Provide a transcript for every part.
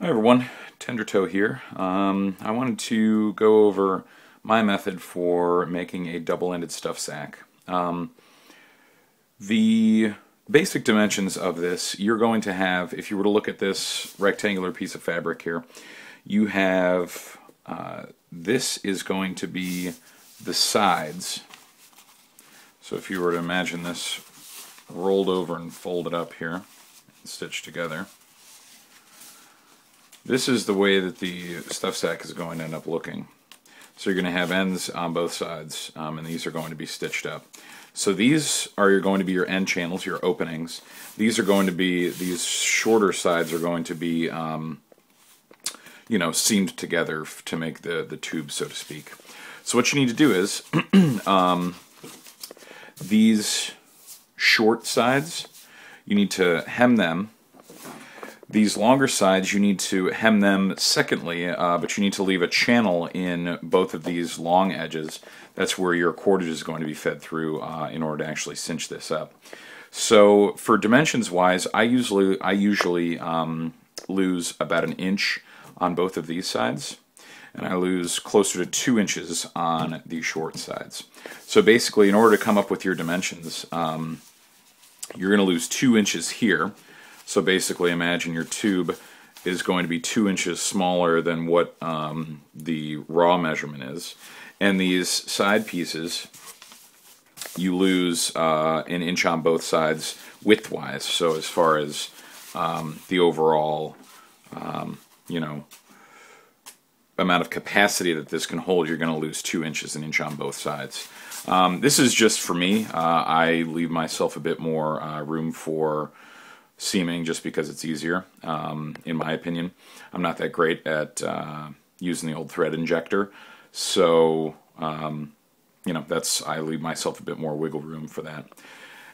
Hi everyone, Tender Toe here. I wanted to go over my method for making a double-ended stuff sack. The basic dimensions of this, you're going to have, if you were to look at this rectangular piece of fabric here, you have, this is going to be the sides. So if you were to imagine this rolled over and folded up here, and stitched together, this is the way that the stuff sack is going to end up looking. So you're going to have ends on both sides, and these are going to be stitched up. So these are going to be your end channels, your openings. These are going to be, these shorter sides are going to be, you know, seamed together to make the tube, so to speak. So what you need to do is, these short sides, you need to hem them. These longer sides, you need to hem them secondly, but you need to leave a channel in both of these long edges. That's where your cordage is going to be fed through in order to actually cinch this up. So for dimensions wise, I usually lose about an inch on both of these sides, and I lose closer to 2 inches on these short sides. So basically, in order to come up with your dimensions, you're going to lose 2 inches here. So basically, imagine your tube is going to be 2 inches smaller than what the raw measurement is. And these side pieces, you lose an inch on both sides width-wise. So as far as the overall, you know, amount of capacity that this can hold, you're going to lose 2 inches, an inch on both sides. This is just for me. I leave myself a bit more room for seaming just because it's easier, in my opinion. I'm not that great at using the old thread injector, so you know, I leave myself a bit more wiggle room for that.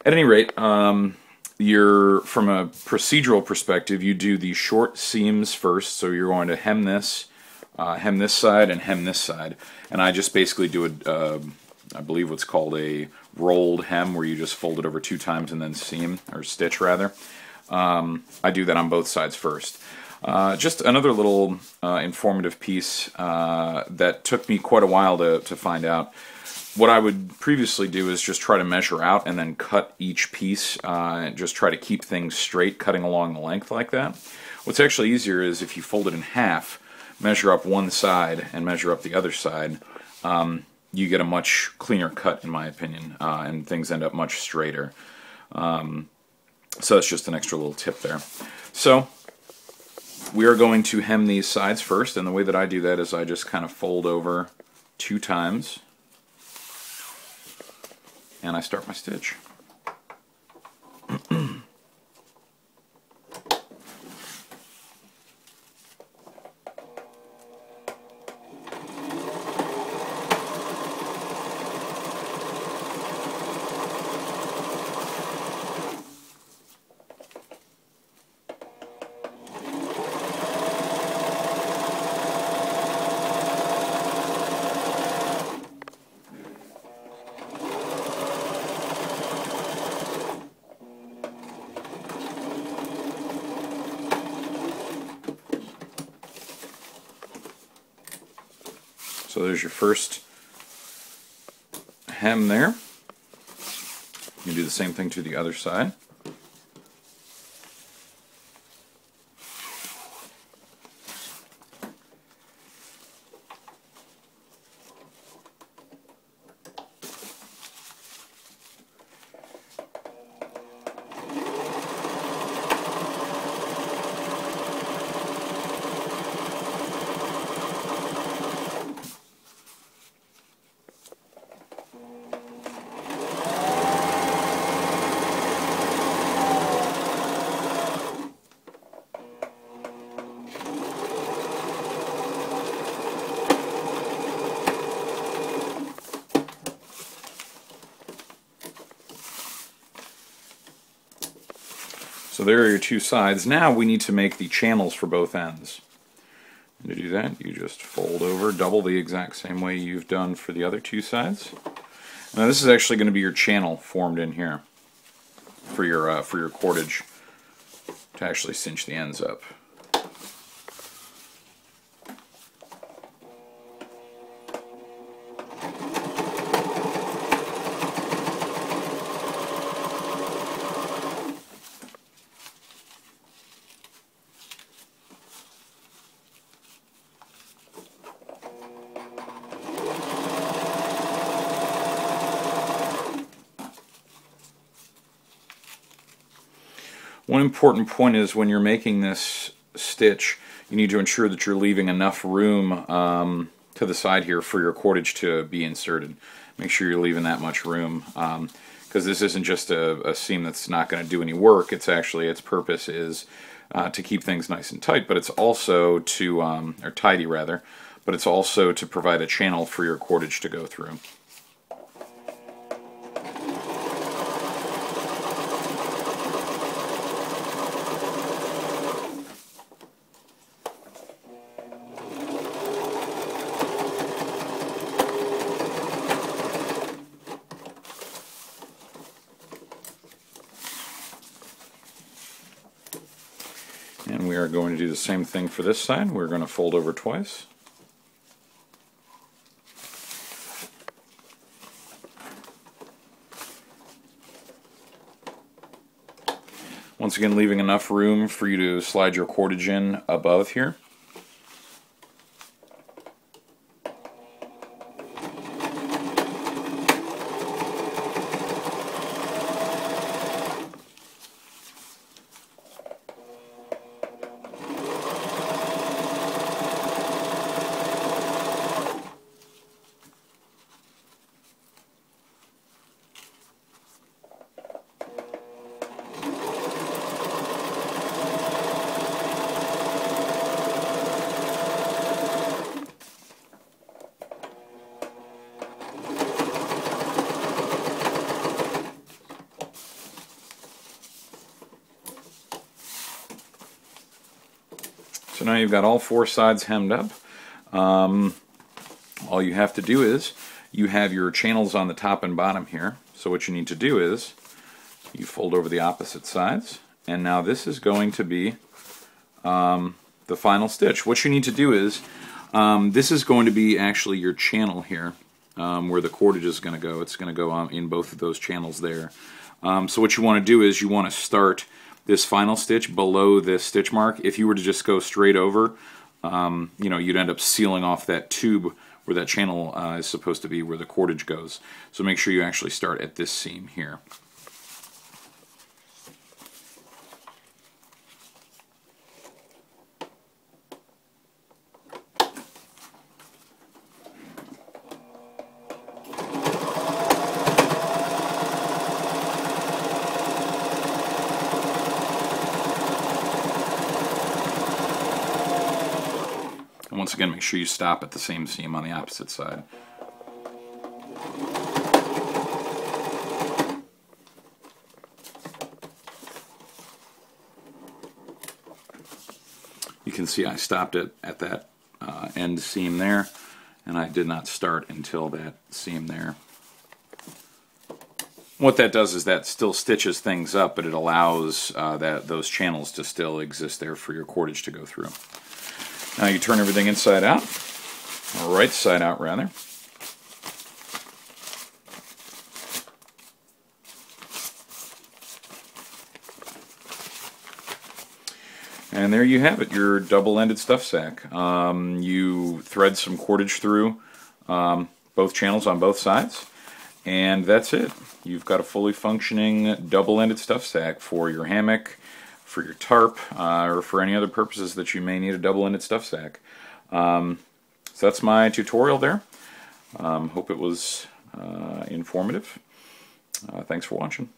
At any rate, from a procedural perspective, you do the short seams first, so you're going to hem this side and hem this side, and I just basically do I believe what's called a rolled hem, where you just fold it over 2 times and then seam, or stitch rather. I do that on both sides first. Just another little informative piece that took me quite a while to find out. What I would previously do is just try to measure out and then cut each piece, and just try to keep things straight, cutting along the length like that. What's actually easier is if you fold it in half, measure up one side and measure up the other side, you get a much cleaner cut, in my opinion, and things end up much straighter. So that's just an extra little tip there. So we are going to hem these sides first, and the way that I do that is I just kind of fold over 2 times, and I start my stitch. So there's your first hem there. You can do the same thing to the other side. So there are your 2 sides. Now we need to make the channels for both ends. And to do that, you just fold over, double the exact same way you've done for the other 2 sides. Now this is actually going to be your channel formed in here for your cordage to actually cinch the ends up. One important point is when you're making this stitch, you need to ensure that you're leaving enough room to the side here for your cordage to be inserted. Make sure you're leaving that much room, because this isn't just a seam that's not going to do any work. It's actually, its purpose is to keep things nice and tight, but it's also to, or tidy rather, but it's also to provide a channel for your cordage to go through. And we are going to do the same thing for this side. We're going to fold over twice. Once again, leaving enough room for you to slide your cordage in above here. So now you've got all four sides hemmed up. All you have to do is, you have your channels on the top and bottom here. So what you need to do is, you fold over the opposite sides, and now this is going to be the final stitch. What you need to do is, this is going to be actually your channel here, where the cordage is going to go. It's going to go in both of those channels there. So what you want to do is, you want to start this final stitch below this stitch mark. If you were to just go straight over, you know, you'd end up sealing off that tube where that channel is supposed to be, where the cordage goes. So make sure you actually start at this seam here. And once again, make sure you stop at the same seam on the opposite side. You can see I stopped it at that end seam there, and I did not start until that seam there. What that does is that still stitches things up, but it allows those channels to still exist there for your cordage to go through. Now you turn everything inside out, or right side out rather. And there you have it, your double-ended stuff sack. You thread some cordage through both channels on both sides, and that's it. You've got a fully functioning double-ended stuff sack for your hammock, for your tarp, or for any other purposes that you may need a double-ended stuff sack. So that's my tutorial there. Hope it was informative. Thanks for watching.